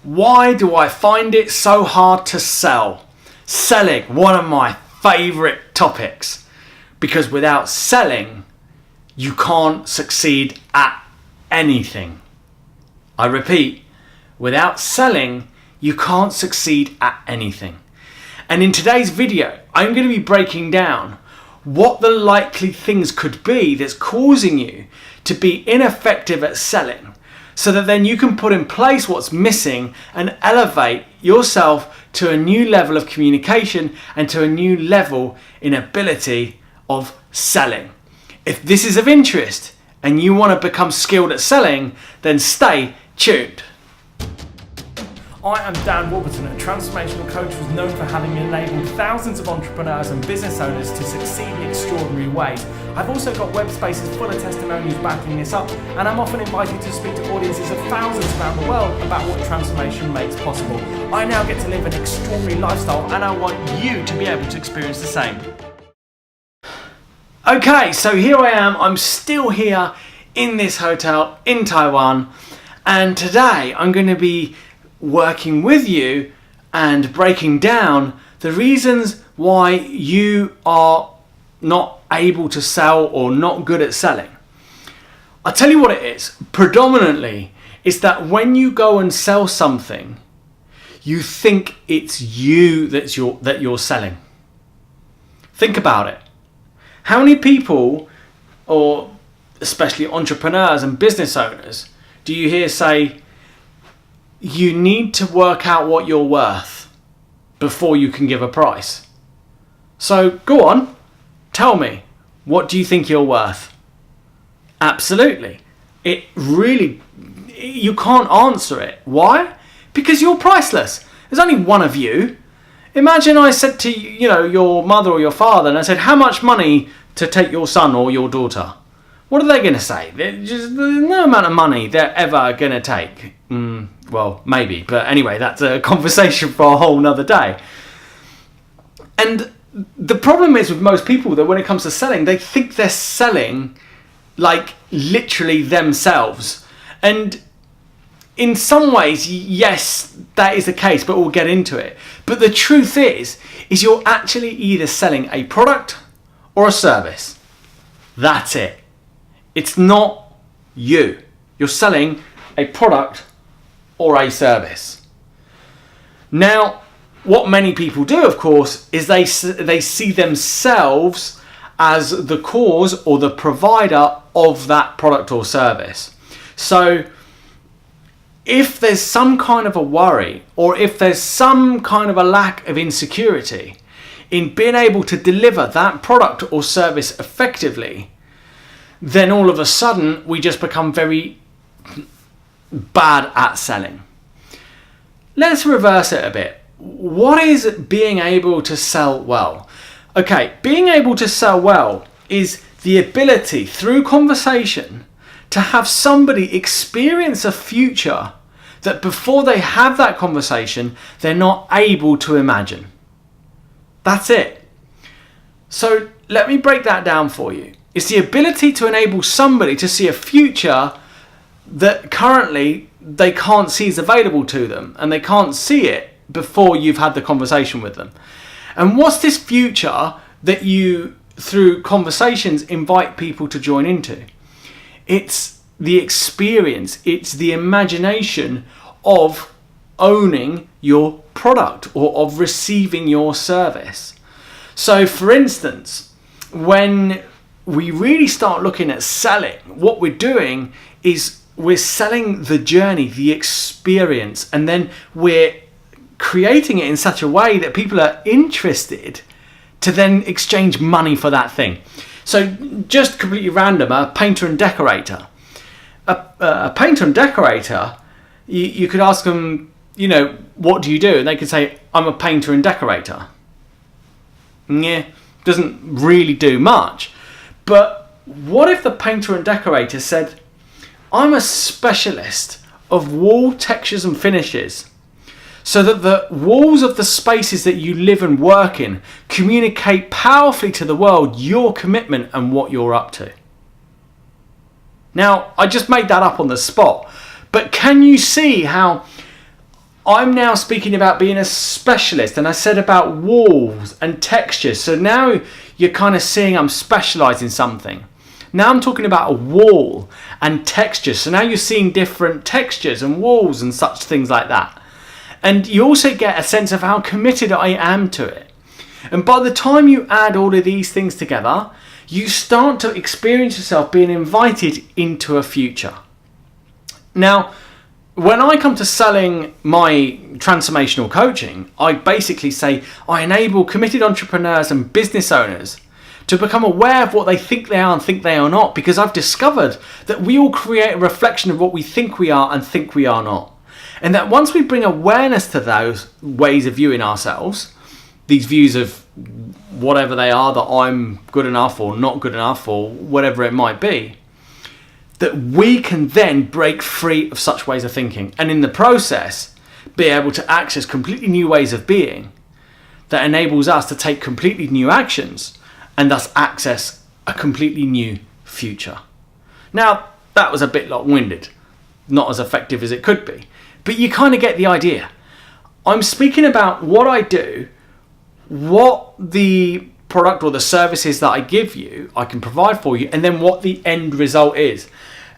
Why do I find it so hard to sell? Selling, one of my favourite topics. Because without selling, you can't succeed at anything. I repeat, without selling, you can't succeed at anything. And in today's video, I'm going to be breaking down what the likely things could be that's causing you to be ineffective at selling, so that then you can put in place what's missing and elevate yourself to a new level of communication and to a new level in ability of selling. If this is of interest and you want to become skilled at selling, then stay tuned. I am Dan Warburton, a transformational coach who's known for having enabled thousands of entrepreneurs and business owners to succeed in extraordinary ways. I've also got web spaces full of testimonials backing this up, and I'm often invited to speak to audiences of thousands around the world about what transformation makes possible. I now get to live an extraordinary lifestyle, and I want you to be able to experience the same. Okay, so here I am. I'm still here in this hotel in Taiwan, and today I'm going to be working with you and breaking down the reasons why you are not able to sell or not good at selling. I'll tell you what it is. Predominantly, it's that when you go and sell something, you think it's you that you're selling. Think about it. How many people, or especially entrepreneurs and business owners, do you hear say, you need to work out what you're worth before you can give a price? So go on, tell me, what do you think you're worth? Absolutely. You can't answer it. Why? Because you're priceless. There's only one of you. Imagine I said to your mother or your father, and I said, how much money to take your son or your daughter? What are they going to say? There's no amount of money they're ever going to take. Well, maybe. But anyway, that's a conversation for a whole nother day. And the problem is with most people that when it comes to selling, they think they're selling like literally themselves. And in some ways, yes, that is the case, but we'll get into it. But the truth is you're actually either selling a product or a service. That's it. It's not you. You're selling a product or a service. Now, what many people do, of course, is they see themselves as the cause or the provider of that product or service. So if there's some kind of a worry, or if there's some kind of a lack of insecurity in being able to deliver that product or service effectively, then all of a sudden we just become very bad at selling. Let's reverse it a bit. What is being able to sell well? Okay, being able to sell well is the ability through conversation to have somebody experience a future that before they have that conversation, they're not able to imagine. That's it. So let me break that down for you. It's the ability to enable somebody to see a future that currently they can't see is available to them, and they can't see it before you've had the conversation with them. And what's this future that you, through conversations, invite people to join into? It's the experience, it's the imagination of owning your product or of receiving your service. So for instance, when we really start looking at selling, what we're doing is we're selling the journey, the experience, and then we're creating it in such a way that people are interested to then exchange money for that thing. So just completely random, a painter and decorator. A painter and decorator, you could ask them, what do you do? And they could say, I'm a painter and decorator. Yeah, doesn't really do much. But what if the painter and decorator said, I'm a specialist of wall textures and finishes, so that the walls of the spaces that you live and work in communicate powerfully to the world your commitment and what you're up to. Now, I just made that up on the spot, but can you see how I'm now speaking about being a specialist, and I said about walls and textures. So now you're kind of seeing I'm specialised in something. Now I'm talking about a wall and textures. So now you're seeing different textures and walls and such things like that. And you also get a sense of how committed I am to it. And by the time you add all of these things together, you start to experience yourself being invited into a future. Now, when I come to selling my transformational coaching, I basically say I enable committed entrepreneurs and business owners to become aware of what they think they are and think they are not, because I've discovered that we all create a reflection of what we think we are and think we are not. And that once we bring awareness to those ways of viewing ourselves, these views of whatever they are, that I'm good enough or not good enough or whatever it might be, that we can then break free of such ways of thinking, and in the process be able to access completely new ways of being that enables us to take completely new actions and thus access a completely new future. Now, that was a bit long-winded, not as effective as it could be, but you kind of get the idea. I'm speaking about what I do, what the product or the services that I give you, I can provide for you, and then what the end result is.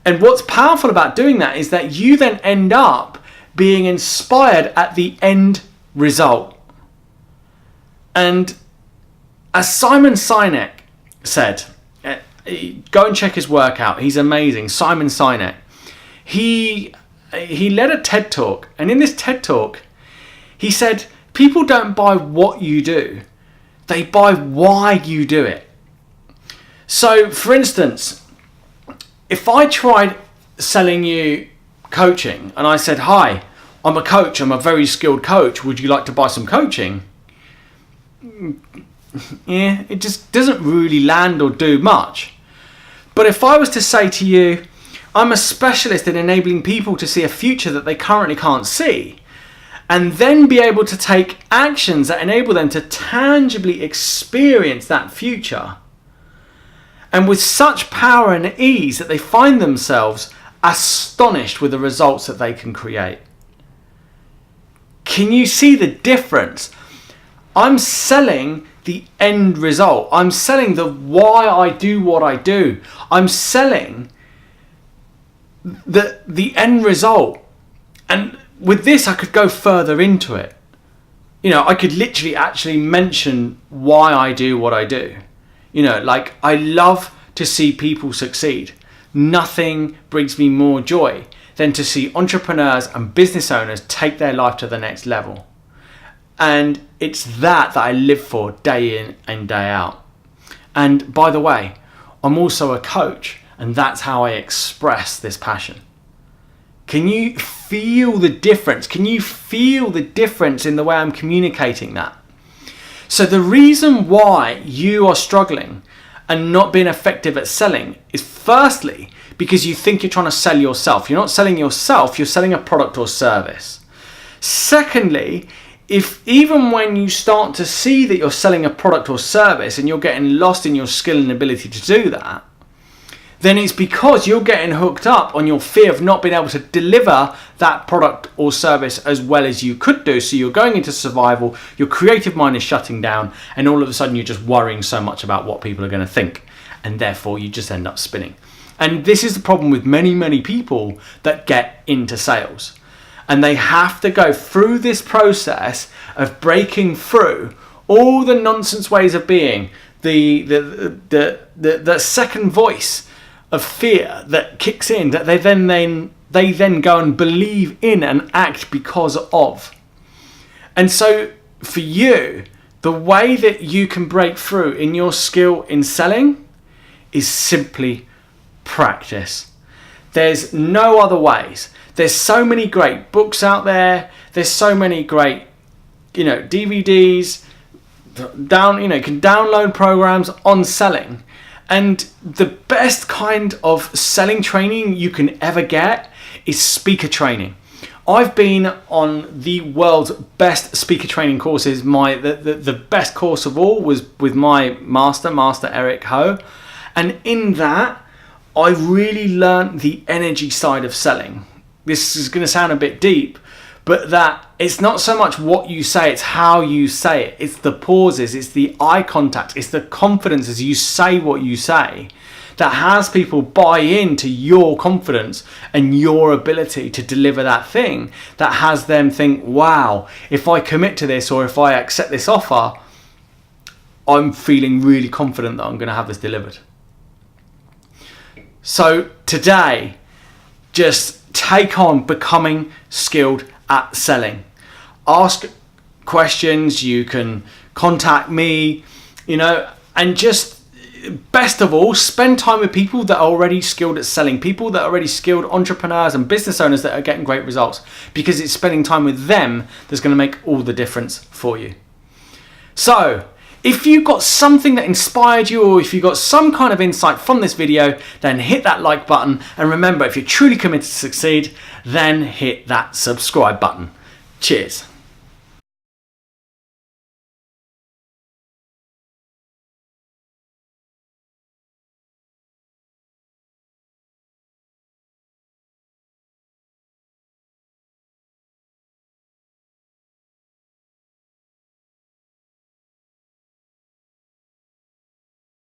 And what's powerful about doing that is that you then end up being inspired at the end result. And as Simon Sinek said, go and check his work out. He's amazing. Simon Sinek. He led a TED Talk. And in this TED Talk, he said, people don't buy what you do. They buy why you do it. So, for instance, if I tried selling you coaching and I said, hi, I'm a coach, I'm a very skilled coach, would you like to buy some coaching? Yeah, it just doesn't really land or do much. But if I was to say to you, I'm a specialist in enabling people to see a future that they currently can't see, and then be able to take actions that enable them to tangibly experience that future, and with such power and ease that they find themselves astonished with the results that they can create. Can you see the difference? I'm selling the end result. I'm selling the why I do what I do. I'm selling the end result. And with this, I could go further into it. You know, I could literally actually mention why I do what I do. You know, like, I love to see people succeed. Nothing brings me more joy than to see entrepreneurs and business owners take their life to the next level. And it's that I live for day in and day out. And by the way, I'm also a coach, and that's how I express this passion. Can you feel the difference? Can you feel the difference in the way I'm communicating that? So the reason why you are struggling and not being effective at selling is firstly because you think you're trying to sell yourself. You're not selling yourself, you're selling a product or service. Secondly, if even when you start to see that you're selling a product or service and you're getting lost in your skill and ability to do that, then it's because you're getting hooked up on your fear of not being able to deliver that product or service as well as you could do. So you're going into survival, your creative mind is shutting down, and all of a sudden you're just worrying so much about what people are going to think, and therefore you just end up spinning. And this is the problem with many, many people that get into sales. And they have to go through this process of breaking through all the nonsense ways of being, the second voice of fear that kicks in, that they then go and believe in and act because of. And so for you, the way that you can break through in your skill in selling is simply practice. There's no other ways. There's so many great books out there. There's so many great, DVDs. You can download programs on selling. And the best kind of selling training you can ever get is speaker training. I've been on the world's best speaker training courses. The best course of all was with my master Eric Ho. And in that, I really learned the energy side of selling. This is going to sound a bit deep, but that it's not so much what you say, it's how you say it. It's the pauses, it's the eye contact, it's the confidence as you say what you say that has people buy into your confidence and your ability to deliver that thing, that has them think, wow, if I commit to this or if I accept this offer, I'm feeling really confident that I'm going to have this delivered. So today, just take on becoming skilled at selling. Ask questions, you can contact me, and just best of all, spend time with people that are already skilled at selling, people that are already skilled entrepreneurs and business owners that are getting great results, because it's spending time with them that's going to make all the difference for you. So, if you got something that inspired you, or if you got some kind of insight from this video, then hit that like button. And remember, if you're truly committed to succeed, then hit that subscribe button. Cheers.